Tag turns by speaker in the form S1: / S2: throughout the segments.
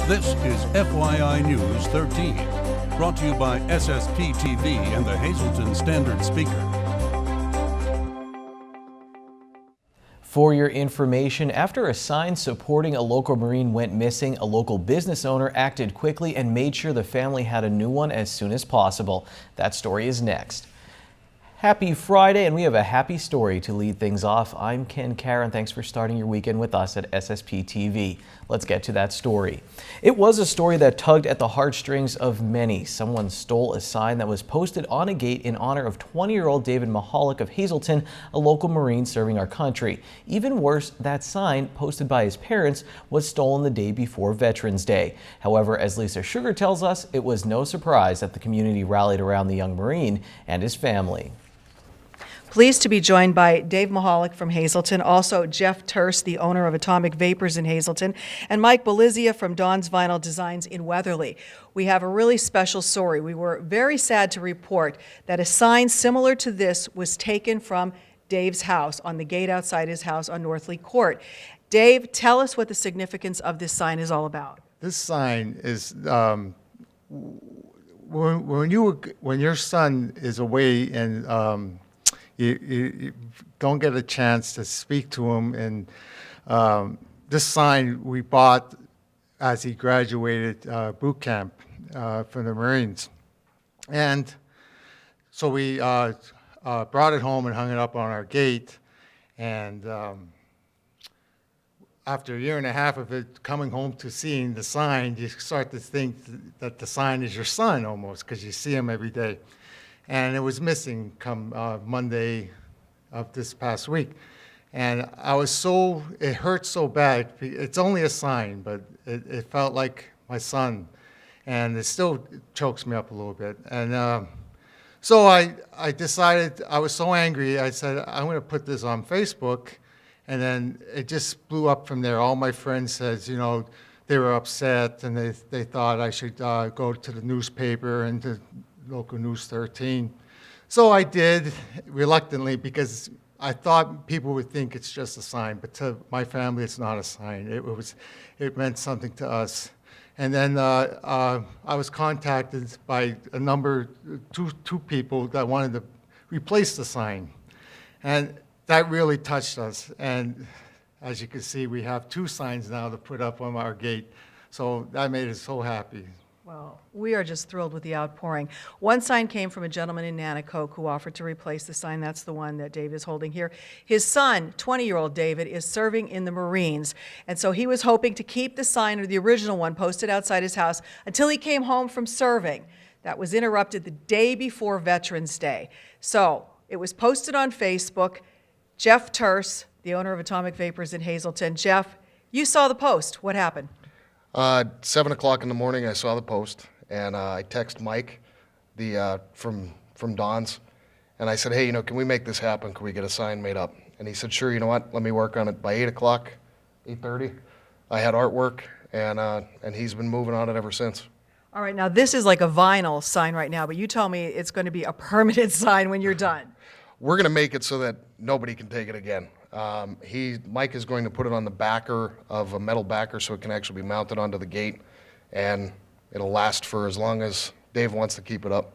S1: This is FYI News 13, brought to you by SSPTV and the Hazleton Standard Speaker.
S2: For your information, after a sign supporting a local Marine went missing, a local business owner acted quickly and made sure the family had a new one as soon as possible. That story is next. Happy Friday, and we have a happy story to lead things off. I'm Ken Karen. Thanks for starting your weekend with us at SSPTV. Let's get to that story. It was a story that tugged at the heartstrings of many. Someone stole a sign that was posted on a gate in honor of 20-year-old David Mahalik of Hazleton, a local Marine serving our country. Even worse, that sign, posted by his parents, was stolen the day before Veterans Day. However, as Lisa Sugar tells us, it was no surprise that the community rallied around the young Marine and his family.
S3: Pleased to be joined by Dave Mahalik from Hazleton, also Jeff Terse, the owner of Atomic Vapors in Hazleton, and Mike Belizia from Dawn's Vinyl Designs in Weatherly. We have a really special story. We were very sad to report that a sign similar to this was taken from Dave's house on the gate outside his house on Northley Court. Dave, tell us what the significance of this sign is all about.
S4: This sign is when your son is away and you don't get a chance to speak to him. And this sign we bought as he graduated boot camp from the Marines. And so we brought it home and hung it up on our gate. And after a year and a half of it, coming home to seeing the sign, you start to think that the sign is your son almost, because you see him every day. And it was missing come Monday of this past week. And it hurt so bad. It's only a sign, but it felt like my son. And it still chokes me up a little bit. And so I decided, I was so angry, I said, I'm going to put this on Facebook. And then it just blew up from there. All my friends said, they were upset and they thought I should go to the newspaper and to local News 13. So I did, reluctantly, because I thought people would think it's just a sign, but to my family it's not a sign. It meant something to us. And then I was contacted by two people that wanted to replace the sign. And that really touched us. And as you can see, we have two signs now to put up on our gate. So that made us so happy.
S3: Well, we are just thrilled with the outpouring. One sign came from a gentleman in Nanticoke who offered to replace the sign. That's the one that Dave is holding here. His son, 20-year-old David, is serving in the Marines. And so he was hoping to keep the sign, or the original one, posted outside his house until he came home from serving. That was interrupted the day before Veterans Day. So it was posted on Facebook. Jeff Terse, the owner of Atomic Vapors in Hazleton. Jeff, you saw the post. What happened?
S5: 7 o'clock in the morning, I saw the post, and I text Mike, from Dawn's, and I said, hey, can we make this happen? Can we get a sign made up? And he said, sure, you know what? Let me work on it. By 8 o'clock, 8:30, I had artwork, and he's been moving on it ever since.
S3: All right, now this is like a vinyl sign right now, but you tell me it's going to be a permanent sign when you're done.
S5: We're going to make it so that nobody can take it again. Mike is going to put it on the backer of a metal backer so it can actually be mounted onto the gate, and it'll last for as long as Dave wants to keep it up.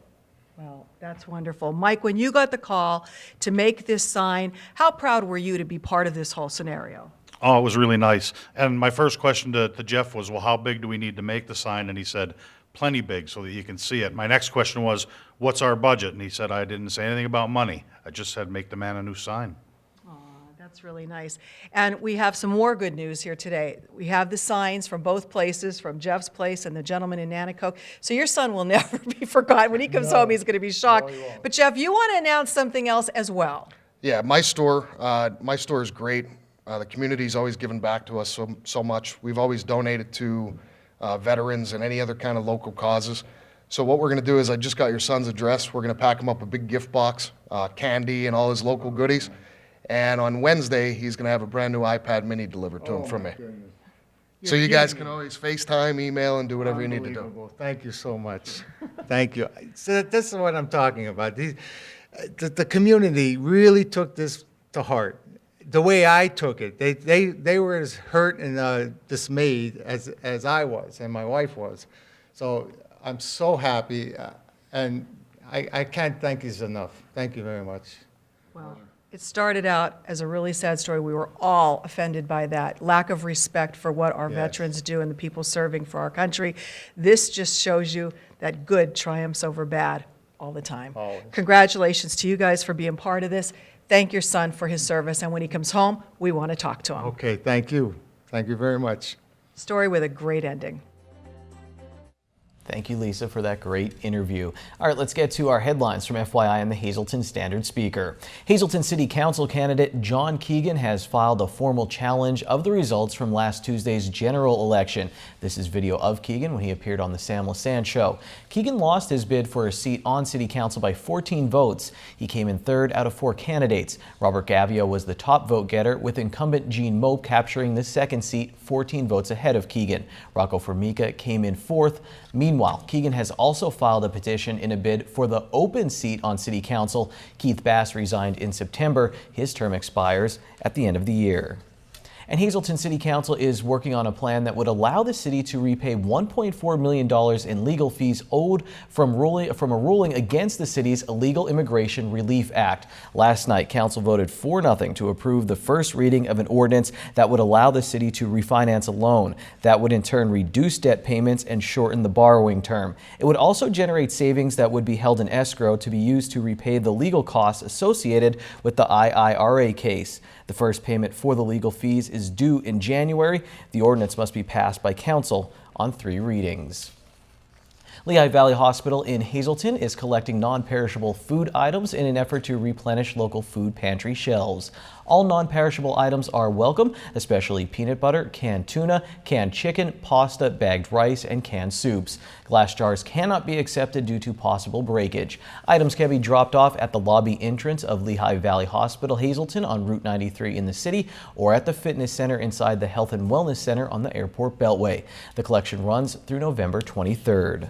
S3: Well, that's wonderful. Mike, when you got the call to make this sign, how proud were you to be part of this whole scenario?
S6: Oh, it was really nice. And my first question to Jeff was, well, how big do we need to make the sign? And he said, plenty big so that you can see it. My next question was, what's our budget? And he said, I didn't say anything about money. I just said, make the man a new sign.
S3: That's really nice. And we have some more good news here today. We have the signs from both places, from Jeff's place and the gentleman in Nanticoke. So your son will never be forgotten. When he comes home, he's going to be shocked. No, but Jeff, you want to announce something else as well.
S5: Yeah, my store is great. The community's always given back to us so much. We've always donated to veterans and any other kind of local causes. So what we're going to do is, I just got your son's address. We're going to pack him up a big gift box, candy and all his local goodies. And on Wednesday, he's going to have a brand new iPad mini delivered to him from me. So you guys can always FaceTime, email, and do whatever you need to do.
S4: Thank you so much. Thank you. So this is what I'm talking about. The community really took this to heart. the way I took it, they were as hurt and dismayed as I was and my wife was. So I'm so happy, and I can't thank you enough. Thank you very much.
S3: Well, it started out as a really sad story. We were all offended by that lack of respect for what our
S4: Yes.
S3: veterans do and the people serving for our country. This just shows you that good triumphs over bad all the time.
S4: Always.
S3: Congratulations to you guys for being part of this. Thank your son for his service, and when he comes home, we want to talk to him.
S4: Okay, thank you. Thank you very much.
S3: Story with a great ending.
S2: Thank you, Lisa, for that great interview. All right, let's get to our headlines from FYI and the Hazleton Standard Speaker. Hazleton City Council candidate John Keegan has filed a formal challenge of the results from last Tuesday's general election. This is video of Keegan when he appeared on the Sam Lassand Show. Keegan lost his bid for a seat on City Council by 14 votes. He came in third out of 4 candidates. Robert Gavio was the top vote getter, with incumbent Gene Mope capturing the second seat, 14 votes ahead of Keegan. Rocco Formica came in fourth. Meanwhile, Keegan has also filed a petition in a bid for the open seat on City Council. Keith Bass resigned in September. His term expires at the end of the year. And Hazleton City Council is working on a plan that would allow the city to repay $1.4 million in legal fees owed from a ruling against the city's Illegal Immigration Relief Act. Last night, Council voted 4-0 to approve the first reading of an ordinance that would allow the city to refinance a loan. That would in turn reduce debt payments and shorten the borrowing term. It would also generate savings that would be held in escrow to be used to repay the legal costs associated with the IIRA case. The first payment for the legal fees is due in January. The ordinance must be passed by council on 3 readings. Lehigh Valley Hospital in Hazleton is collecting non-perishable food items in an effort to replenish local food pantry shelves. All non-perishable items are welcome, especially peanut butter, canned tuna, canned chicken, pasta, bagged rice, and canned soups. Glass jars cannot be accepted due to possible breakage. Items can be dropped off at the lobby entrance of Lehigh Valley Hospital Hazleton on Route 93 in the city, or at the fitness center inside the Health and Wellness Center on the Airport Beltway. The collection runs through November 23rd.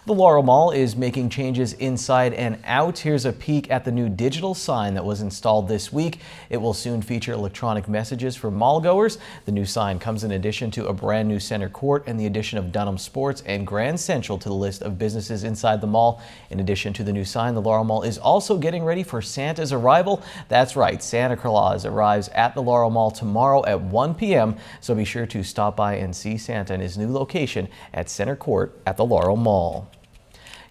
S2: The Laurel Mall is making changes inside and out. Here's a peek at the new digital sign that was installed this week. It will soon feature electronic messages for mall goers. The new sign comes in addition to a brand new center court and the addition of Dunham Sports and Grand Central to the list of businesses inside the mall. In addition to the new sign, the Laurel Mall is also getting ready for Santa's arrival. That's right, Santa Claus arrives at the Laurel Mall tomorrow at 1 p.m. So be sure to stop by and see Santa in his new location at Center Court at the Laurel Mall.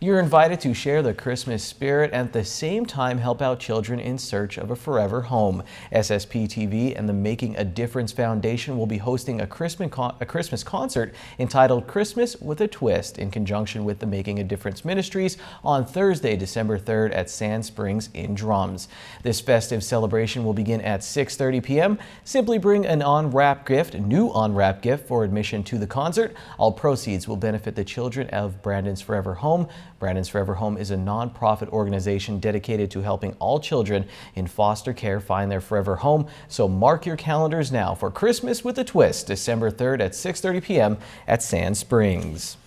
S2: You're invited to share the Christmas spirit and at the same time help out children in search of a forever home. SSPTV and the Making a Difference Foundation will be hosting a Christmas concert entitled Christmas with a Twist in conjunction with the Making a Difference Ministries on Thursday, December 3rd at Sand Springs in Drums. This festive celebration will begin at 6:30 p.m. Simply bring an new on-wrap gift for admission to the concert. All proceeds will benefit the children of Brandon's Forever Home. Brandon's Forever Home is a non-profit organization dedicated to helping all children in foster care find their forever home. So mark your calendars now for Christmas with a Twist, December 3rd at 6:30 p.m. at Sand Springs.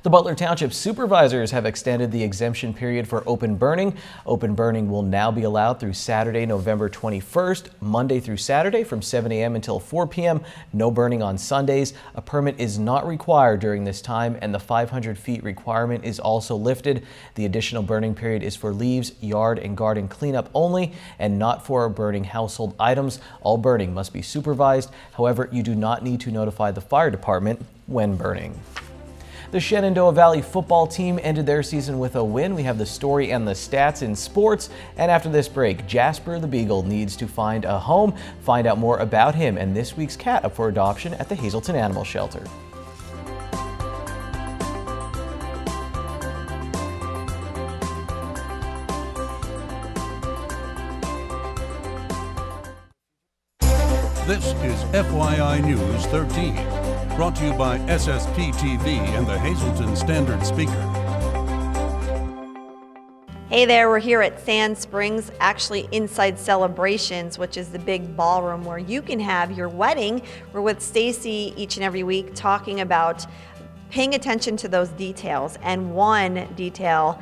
S2: The Butler Township supervisors have extended the exemption period for open burning. Open burning will now be allowed through Saturday, November 21st, Monday through Saturday from 7 a.m. until 4 p.m. No burning on Sundays. A permit is not required during this time, and the 500 feet requirement is also lifted. The additional burning period is for leaves, yard, and garden cleanup only, and not for burning household items. All burning must be supervised. However, you do not need to notify the fire department when burning. The Shenandoah Valley football team ended their season with a win. We have the story and the stats in sports. And after this break, Jasper the Beagle needs to find a home. Find out more about him and this week's cat up for adoption at the Hazleton Animal Shelter.
S1: This is FYI News 13, brought to you by SSPTV and the Hazleton Standard Speaker.
S7: Hey there, we're here at Sand Springs, actually inside Celebrations, which is the big ballroom where you can have your wedding. We're with Stacy each and every week talking about paying attention to those details, and one detail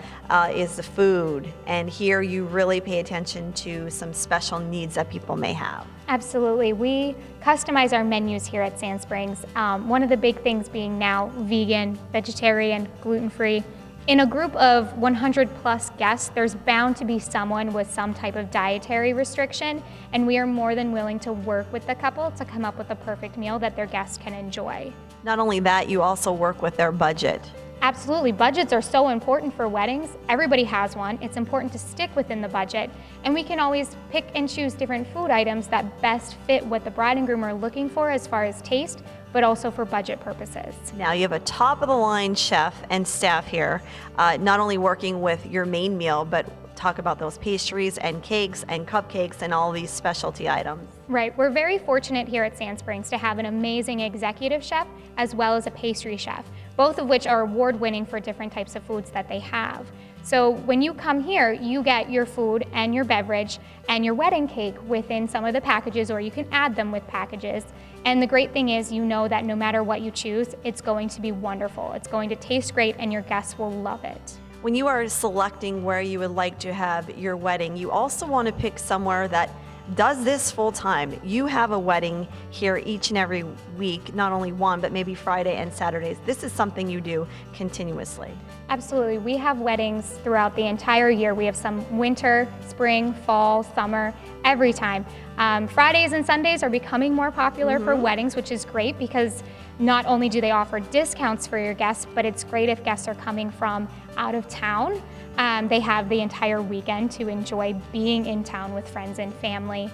S7: is the food, and here you really pay attention to some special needs that people may have.
S8: Absolutely. We customize our menus here at Sand Springs. One of the big things being now vegan, vegetarian, gluten-free. In a group of 100 plus guests, there's bound to be someone with some type of dietary restriction, and we are more than willing to work with the couple to come up with a perfect meal that their guests can enjoy.
S7: Not only that, you also work with their budget.
S8: Absolutely. Budgets are so important for weddings. Everybody has one. It's important to stick within the budget, and we can always pick and choose different food items that best fit what the bride and groom are looking for as far as taste, but also for budget purposes.
S7: Now you have a top-of-the-line chef and staff here, not only working with your main meal, but talk about those pastries and cakes and cupcakes and all these specialty items.
S8: Right, we're very fortunate here at Sand Springs to have an amazing executive chef as well as a pastry chef, both of which are award-winning for different types of foods that they have. So when you come here, you get your food and your beverage and your wedding cake within some of the packages, or you can add them with packages. And the great thing is, you know that no matter what you choose, it's going to be wonderful. It's going to taste great and your guests will love it.
S7: When you are selecting where you would like to have your wedding, you also want to pick somewhere that does this full time. You have a wedding here each and every week, not only one, but maybe Friday and Saturdays. This is something you do continuously.
S8: Absolutely. We have weddings throughout the entire year. We have some winter, spring, fall, summer, every time. Fridays and Sundays are becoming more popular for weddings, which is great because not only do they offer discounts for your guests, but it's great if guests are coming from out of town. They have the entire weekend to enjoy being in town with friends and family.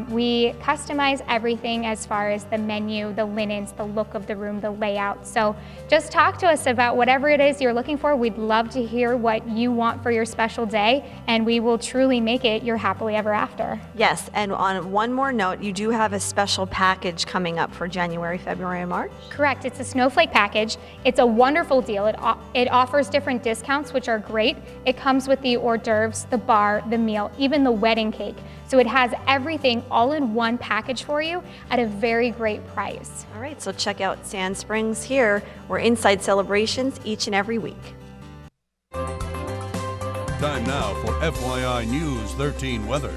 S8: We customize everything as far as the menu, the linens, the look of the room, the layout. So just talk to us about whatever it is you're looking for. We'd love to hear what you want for your special day, and we will truly make it your happily ever after.
S7: Yes, and on one more note, you do have a special package coming up for January, February, and March?
S8: Correct. It's a snowflake package. It's a wonderful deal. It offers different discounts, which are great. It comes with the hors d'oeuvres, the bar, the meal, even the wedding cake. So it has everything all in one package for you at a very great price.
S7: All right, so check out Sand Springs here. We're inside celebrations each and every week.
S1: Time now for FYI News 13 weather.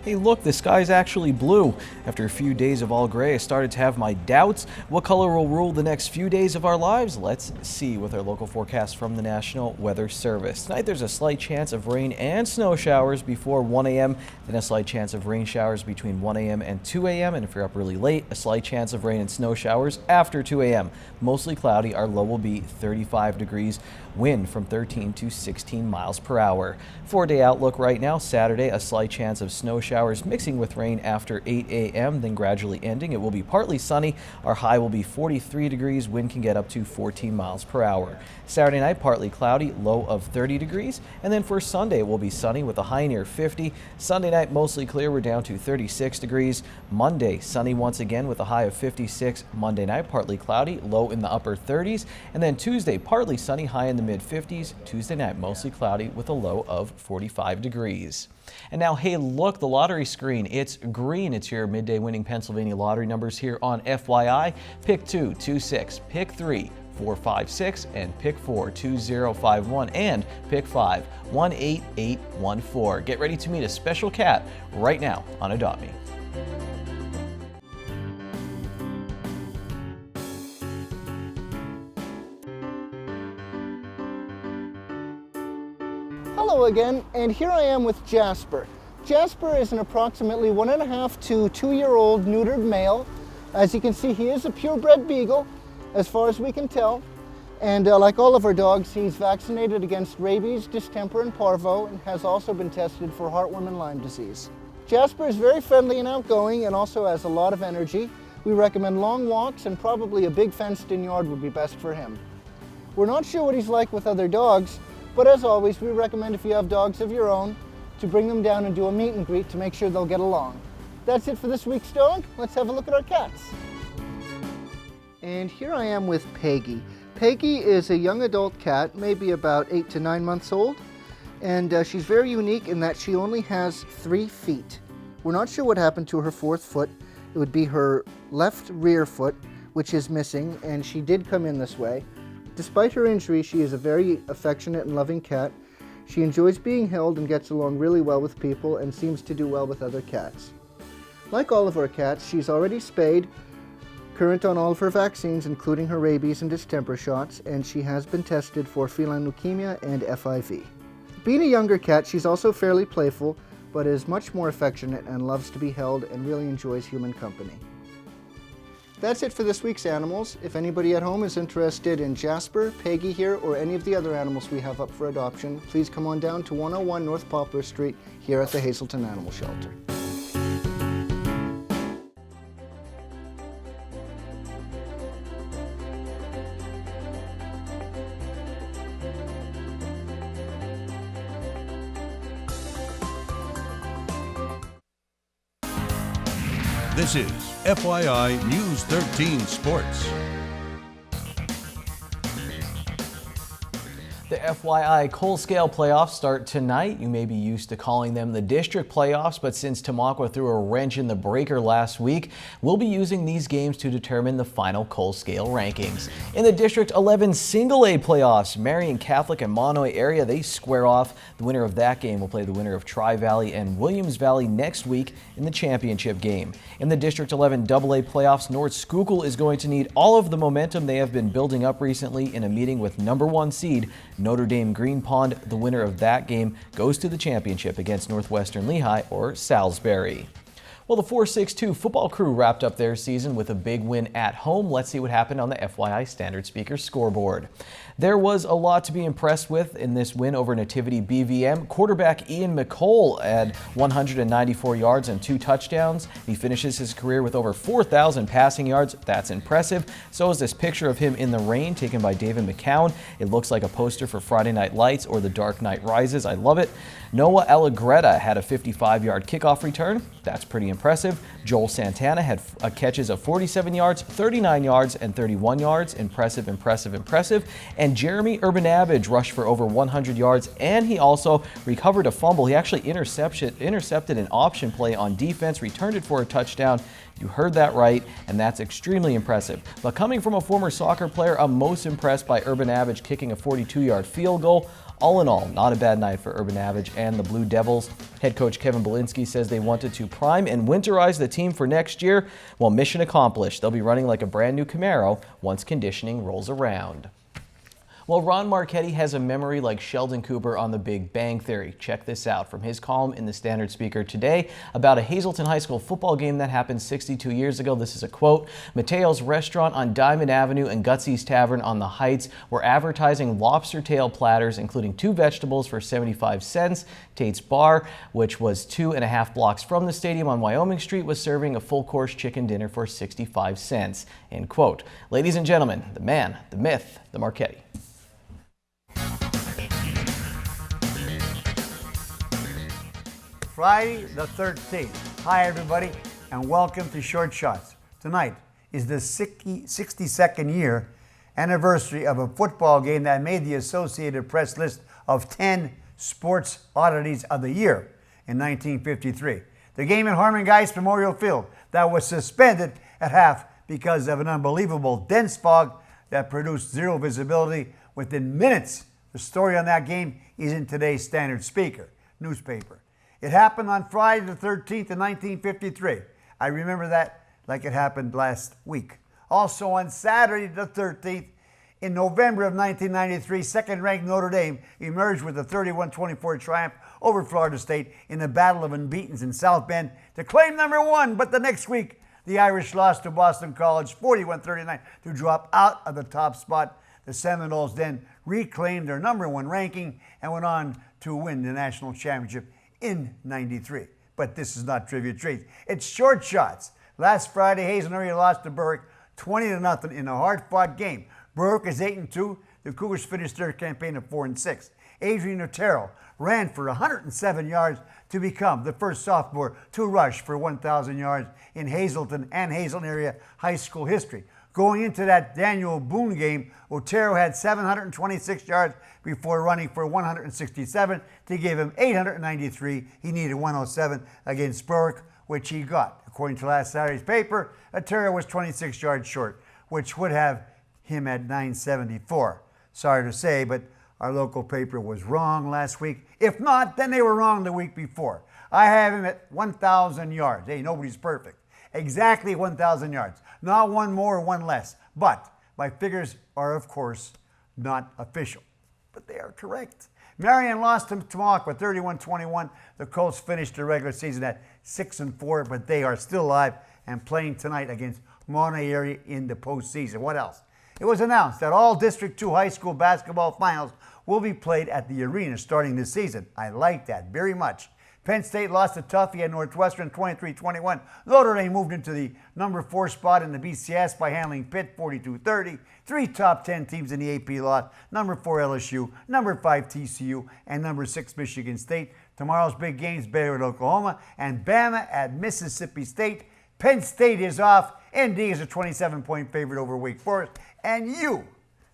S2: Hey look, the sky's actually blue. After a few days of all gray, I started to have my doubts. What color will rule the next few days of our lives? Let's see with our local forecast from the National Weather Service. Tonight there's a slight chance of rain and snow showers before 1 a.m., then a slight chance of rain showers between 1 a.m. and 2 a.m., and if you're up really late, a slight chance of rain and snow showers after 2 a.m. Mostly cloudy, our low will be 35 degrees, wind from 13 to 16 miles per hour. 4-day outlook right now, Saturday, a slight chance of snow showers mixing with rain after 8 a.m., then gradually ending. It will be partly sunny. Our high will be 43 degrees. Wind can get up to 14 miles per hour. Saturday night, partly cloudy, low of 30 degrees. And then for Sunday, it will be sunny with a high near 50. Sunday night, mostly clear. We're down to 36 degrees. Monday, sunny once again with a high of 56. Monday night, partly cloudy, low in the upper 30s. And then Tuesday, partly sunny, high in the mid 50s. Tuesday night, mostly cloudy with a low of 45 degrees. And now, hey, look, the lottery screen. It's green. It's your midday winning Pennsylvania lottery numbers here on FYI. Pick 2, 2, 6, pick 3, 4, 5, 6, and pick 4, 2, 0, 5, 1, and pick 5, 1, 8, 8, 1, 4. Get ready to meet a special cat right now on Adopt Me.
S9: Hello again, and here I am with Jasper. Jasper is an approximately 1.5 to 2-year-old neutered male. As you can see, he is a purebred beagle, as far as we can tell. And like all of our dogs, he's vaccinated against rabies, distemper, and parvo, and has also been tested for heartworm and Lyme disease. Jasper is very friendly and outgoing, and also has a lot of energy. We recommend long walks, and probably a big fenced-in yard would be best for him. We're not sure what he's like with other dogs, but as always, we recommend if you have dogs of your own, to bring them down and do a meet and greet to make sure they'll get along. That's it for this week's dog. Let's have a look at our cats. And here I am with Peggy. Peggy is a young adult cat, maybe about 8 to 9 months old, and she's very unique in that she only has 3 feet. We're not sure what happened to her 4th foot. It would be her left rear foot, which is missing, and she did come in this way. Despite her injury, she is a very affectionate and loving cat. She enjoys being held and gets along really well with people and seems to do well with other cats. Like all of our cats, she's already spayed, current on all of her vaccines, including her rabies and distemper shots, and she has been tested for feline leukemia and FIV. Being a younger cat, she's also fairly playful, but is much more affectionate and loves to be held and really enjoys human company. That's it for this week's animals. If anybody at home is interested in Jasper, Peggy here, or any of the other animals we have up for adoption, please come on down to 101 North Poplar Street here at the Hazelton Animal Shelter.
S1: This is FYI News 13 Sports.
S2: The FYI Coal Scale playoffs start tonight. You may be used to calling them the district playoffs, but since Tamaqua threw a wrench in the breaker last week, we'll be using these games to determine the final Coal Scale rankings. In the District 11 Single A playoffs, Marion Catholic and Monoy area, they square off. The winner of that game will play the winner of Tri-Valley and Williams Valley next week in the championship game. In the District 11 AA playoffs, North Schuylkill is going to need all of the momentum they have been building up recently in a meeting with #1 seed Notre Dame Green Pond. The winner of that game goes to the championship against Northwestern Lehigh or Salisbury. Well, the 4-6-2 football crew wrapped up their season with a big win at home. Let's see what happened on the FYI Standard Speaker scoreboard. There was a lot to be impressed with in this win over Nativity BVM. Quarterback Ian McCole had 194 yards and 2 touchdowns. He finishes his career with over 4,000 passing yards. That's impressive. So is this picture of him in the rain taken by David McCown. It looks like a poster for Friday Night Lights or The Dark Knight Rises. I love it. Noah Allegretta had a 55-yard kickoff return. That's pretty impressive. Joel Santana had catches of 47 yards, 39 yards, and 31 yards. Impressive, impressive, impressive. And Jeremy Urbanavage rushed for over 100 yards, and he also recovered a fumble. He actually intercepted an option play on defense, returned it for a touchdown. You heard that right, and that's extremely impressive. But coming from a former soccer player, I'm most impressed by Urbanavage kicking a 42-yard field goal. All in all, not a bad night for Urbanavage and the Blue Devils. Head coach Kevin Belinsky says they wanted to prime and winterize the team for next year. Well, mission accomplished. They'll be running like a brand new Camaro once conditioning rolls around. Well, Ron Marchetti has a memory like Sheldon Cooper on The Big Bang Theory. Check this out from his column in the Standard Speaker today about a Hazelton High School football game that happened 62 years ago. This is a quote. Mateo's Restaurant on Diamond Avenue and Gutsy's Tavern on the Heights were advertising lobster tail platters, including 2 vegetables for 75 cents. Tate's Bar, which was 2.5 blocks from the stadium on Wyoming Street, was serving a full-course chicken dinner for 65 cents. End quote. Ladies and gentlemen, the man, the myth, the Marchetti.
S10: Friday the 13th. Hi everybody and welcome to Short Shots. Tonight is the 62nd year anniversary of a football game that made the Associated Press list of 10 sports oddities of the year in 1953. The game in Harmon Geist Memorial Field that was suspended at half because of an unbelievable dense fog that produced zero visibility within minutes. The story on that game is in today's Standard Speaker newspaper. It happened on Friday the 13th in 1953. I remember that like it happened last week. Also on Saturday the 13th, in November of 1993, second-ranked Notre Dame emerged with a 31-24 triumph over Florida State in the Battle of Unbeatens in South Bend to claim #1. But the next week, the Irish lost to Boston College 41-39 to drop out of the top spot. The Seminoles then reclaimed their #1 ranking and went on to win the national championship in '93. But this is not Trivia Treats. It's Short Shots. Last Friday, Hazen area lost to Berwick 20-0 in a hard-fought game. Berwick is 8-2. The Cougars finished their campaign at 4-6. Adrian Otero ran for 107 yards to become the first sophomore to rush for 1,000 yards in Hazelton and Hazelton area high school history. Going into that Daniel Boone game, Otero had 726 yards before running for 167 to give him 893. He needed 107 against Berwick, which he got. According to last Saturday's paper, Otero was 26 yards short. which would have him at 974. Sorry to say, but our local paper was wrong last week. If not, then they were wrong the week before. I have him at 1,000 yards. Hey, nobody's perfect. Exactly 1,000 yards. Not one more or one less. But my figures are, of course, not official. But they are correct. Marion lost to Tamaulipas 31-21. The Colts finished the regular season at 6-4, but they are still alive and playing tonight against Monterey in the postseason. What else? It was announced that all District 2 high school basketball finals will be played at the arena starting this season. I like that very much. Penn State lost to Tuffy at Northwestern 23-21. Notre Dame moved into the number 4 spot in the BCS by handling Pitt 42-30. 3 top 10 teams in the AP lost. Number 4 LSU, number 5 TCU, and number 6 Michigan State. Tomorrow's big games, Baylor at Oklahoma and Bama at Mississippi State. Penn State is off. ND is a 27-point favorite over Wake Forest. And you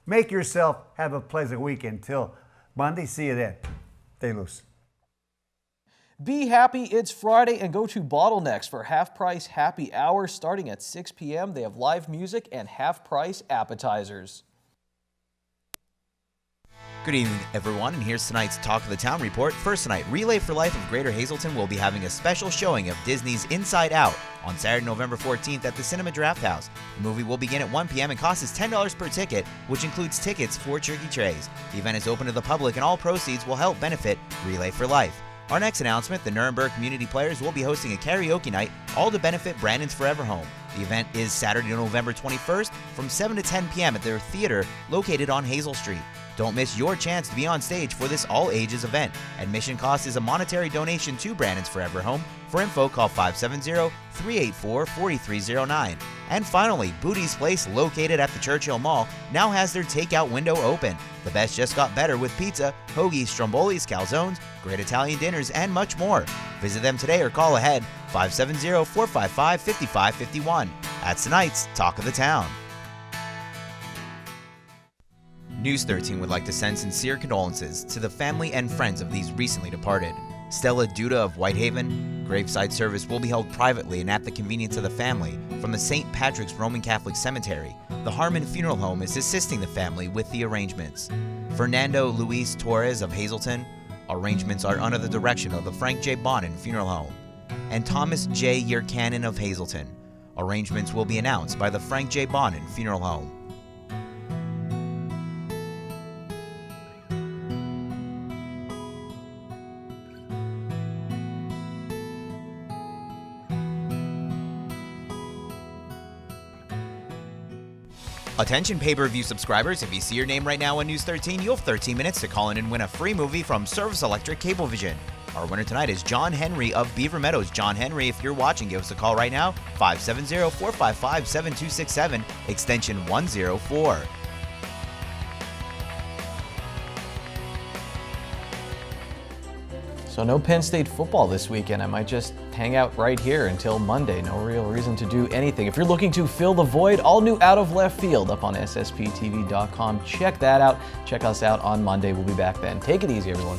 S10: make yourself have a pleasant week until Monday. See you then. Stay loose.
S2: Be happy, it's Friday, and go to Bottlenecks for half-price happy hour starting at 6 p.m. They have live music and half-price appetizers.
S11: Good evening, everyone, and here's tonight's Talk of the Town report. First tonight, Relay for Life of Greater Hazelton will be having a special showing of Disney's Inside Out on Saturday, November 14th at the Cinema Draft House. The movie will begin at 1 p.m. and costs $10 per ticket, which includes tickets for turkey trays. The event is open to the public, and all proceeds will help benefit Relay for Life. Our next announcement, the Nuremberg Community Players will be hosting a karaoke night, all to benefit Brandon's Forever Home. The event is Saturday, November 21st from 7 to 10 p.m. at their theater located on Hazel Street. Don't miss your chance to be on stage for this all-ages event. Admission cost is a monetary donation to Brandon's Forever Home. For info, call 570-384-4309. And finally, Booty's Place, located at the Churchill Mall, now has their takeout window open. The best just got better with pizza, hoagies, strombolis, calzones, great Italian dinners, and much more. Visit them today or call ahead 570-455-5551. That's tonight's Talk of the Town. News 13 would like to send sincere condolences to the family and friends of these recently departed. Stella Duda of Whitehaven. Graveside service will be held privately and at the convenience of the family from the St. Patrick's Roman Catholic Cemetery. The Harmon Funeral Home is assisting the family with the arrangements. Fernando Luis Torres of Hazelton. Arrangements are under the direction of the Frank J. Bonin Funeral Home. And Thomas J. Yerkanin of Hazelton. Arrangements will be announced by the Frank J. Bonin Funeral Home. Attention pay-per-view subscribers, if you see your name right now on News 13, you have 13 minutes to call in and win a free movie from Service Electric Cablevision. Our winner tonight is John Henry of Beaver Meadows. John Henry, if you're watching, give us a call right now, 570-455-7267, extension 104.
S2: So no Penn State football this weekend. I might just hang out right here until Monday. No real reason to do anything. If you're looking to fill the void, all new Out of Left Field up on SSPTV.com. Check that out. Check us out on Monday. We'll be back then. Take it easy, everyone.